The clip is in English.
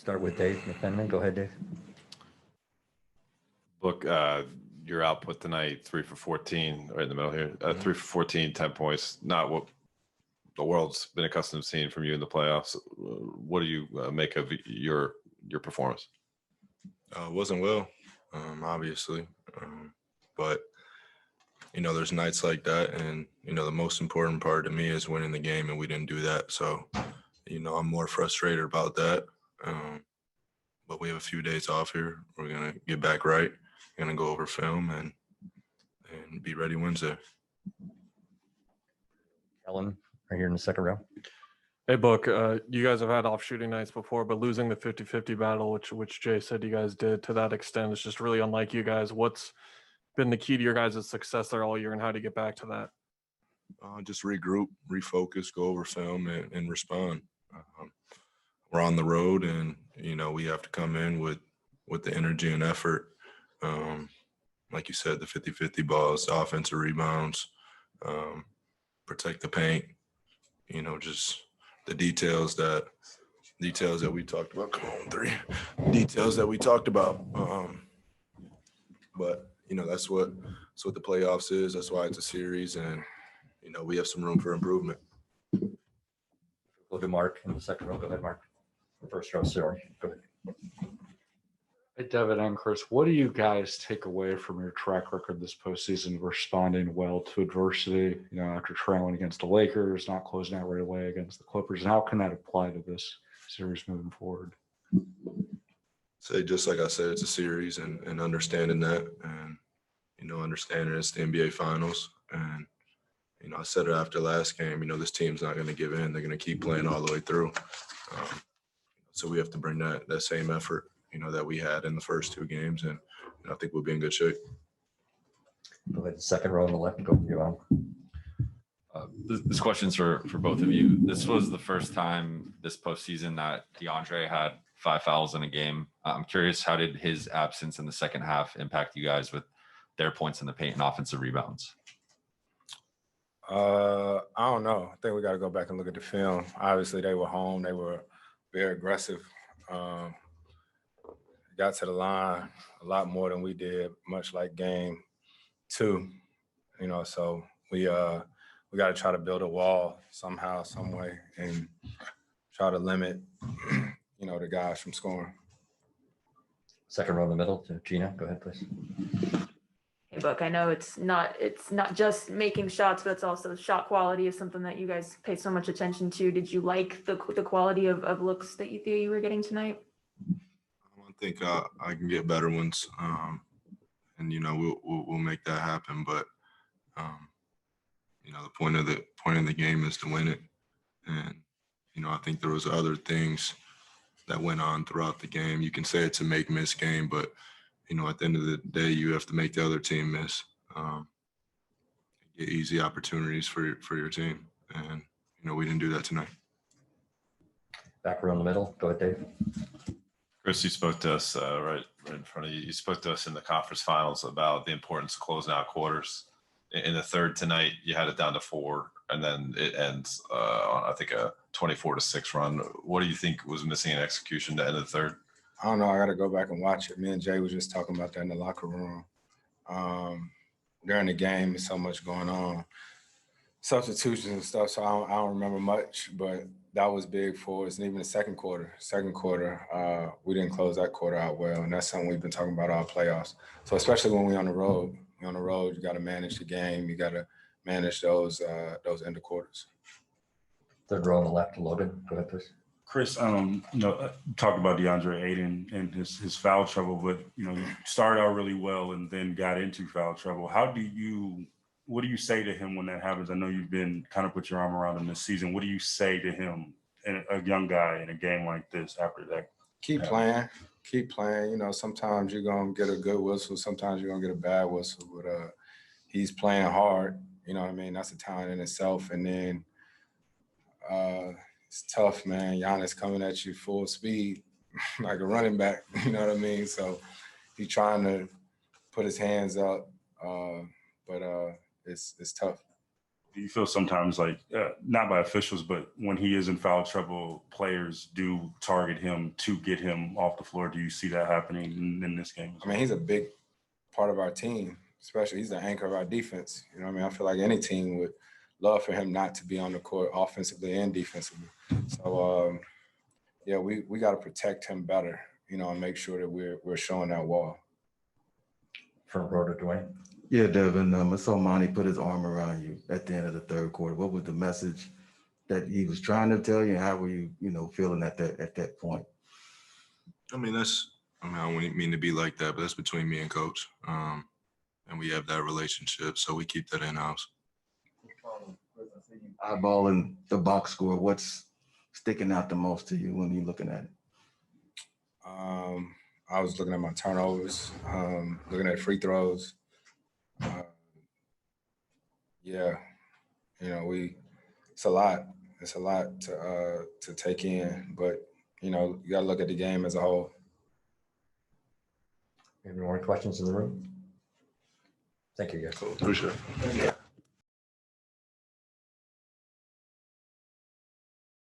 start with Dave McMenamin. Go ahead, Dave. Look, your output tonight, 3 for 14, right in the middle here, 3 for 14, 10 points, not what the world's been accustomed to seeing from you in the playoffs. What do you make of your performance? Wasn't well, obviously. But, there's nights like that. And, the most important part to me is winning the game, and we didn't do that. So, I'm more frustrated about that. But we have a few days off here. We're going to get back right. Going to go over film and be ready Wednesday. Ellen, right here in the second row. Hey, Book, you guys have had off shooting nights before, but losing the 50-50 battle, which Jay said you guys did to that extent, is just really unlike you guys. What's been the key to your guys' success there all year, and how to get back to that? Just regroup, refocus, go over film, and respond. We're on the road, and, we have to come in with the energy and effort. Like you said, the 50-50 balls, the offensive rebounds, protect the paint, just the details that we talked about. Come on, 3 details that we talked about. But that's what the playoffs is. That's why it's a series, and we have some room for improvement. Go to Mark in the second row. Go ahead, Mark. First row, sorry. Go ahead. Hey, Devin and Chris, what do you guys take away from your track record this postseason, responding well to adversity, after trailing against the Lakers, not closing out right away against the Clippers, and how can that apply to this series moving forward? Say, just like I said, it's a series, and understanding that, and, understanding it's the NBA Finals. And, I said it after last game, this team's not going to give in. They're going to keep playing all the way through. So we have to bring that same effort, that we had in the first 2 games, and I think we'll be in good shape. Go ahead, second row on the left. Go you on. This question's for both of you. This was the first time this postseason that DeAndre had 5 fouls in a game. I'm curious, how did his absence in the second half impact you guys with their points in the paint and offensive rebounds? I don't know. I think we got to go back and look at the film. Obviously, they were home. They were very aggressive. Got to the line a lot more than we did, much like game 2. So we got to try to build a wall somehow, some way, and try to limit, the guys from scoring. Second row in the middle to Gina. Go ahead, please. Hey, Book, I know it's not just making shots, but it's also shot quality is something that you guys pay so much attention to. Did you like the quality of looks that you were getting tonight? I think I can get better ones, and we'll make that happen. But the point of the game is to win it, and I think there was other things that went on throughout the game. You can say it's a make-miss game, but at the end of the day, you have to make the other team miss. Get easy opportunities for your team, and we didn't do that tonight. Back row in the middle. Go ahead, Dave. Chris, you spoke to us right in front of you. You spoke to us in the conference finals about the importance of closing out quarters. In the third tonight, you had it down to 4, and then it ends on, I think, a 24-6 run. What do you think was missing in execution to end the third? I don't know. I got to go back and watch it. Me and Jay was just talking about that in the locker room. During the game, there's so much going on, substitutions and stuff, so I don't remember much, but that was big for us. And even the second quarter, we didn't close that quarter out well, and that's something we've been talking about all playoffs. So especially when we're on the road, you got to manage the game. You got to manage those end of quarters. Third row on the left, Logan. Go ahead, please. Chris, talked about DeAndre Ayton and his foul trouble, but you started out really well and then got into foul trouble. What do you say to him when that happens? I know you've been kind of put your arm around him this season. What do you say to him, a young guy in a game like this after that? Keep playing. Sometimes you're gonna get a good whistle, sometimes you're gonna get a bad whistle, but he's playing hard. That's a talent in itself, and then. It's tough, man. Giannis coming at you full speed, like a running back, you know what I mean? So he's trying to put his hands up, but it's tough. do you feel sometimes like, not by officials, but when he is in foul trouble, players do target him to get him off the floor? Do you see that happening in this game? I mean, he's a big part of our team, especially he's the anchor of our defense. You know what I mean? I feel like any team would love for him not to be on the court offensively and defensively. So, yeah, we got to protect him better, you know, and make sure that we're showing that wall. Front row to Dwayne. Yeah, Devin, I saw Monty put his arm around you at the end of the third quarter. What was the message that he was trying to tell you, and how were you, feeling at that point? I mean, I don't mean to be like that, but that's between me and coach. And we have that relationship, so we keep that in-house. Eyeballing the box score, what's sticking out the most to you when you're looking at it? I was looking at my turnovers, looking at free throws. Yeah, it's a lot. It's a lot to take in, but you gotta look at the game as a whole. Any more questions in the room? Thank you, guys. Cool. Appreciate it.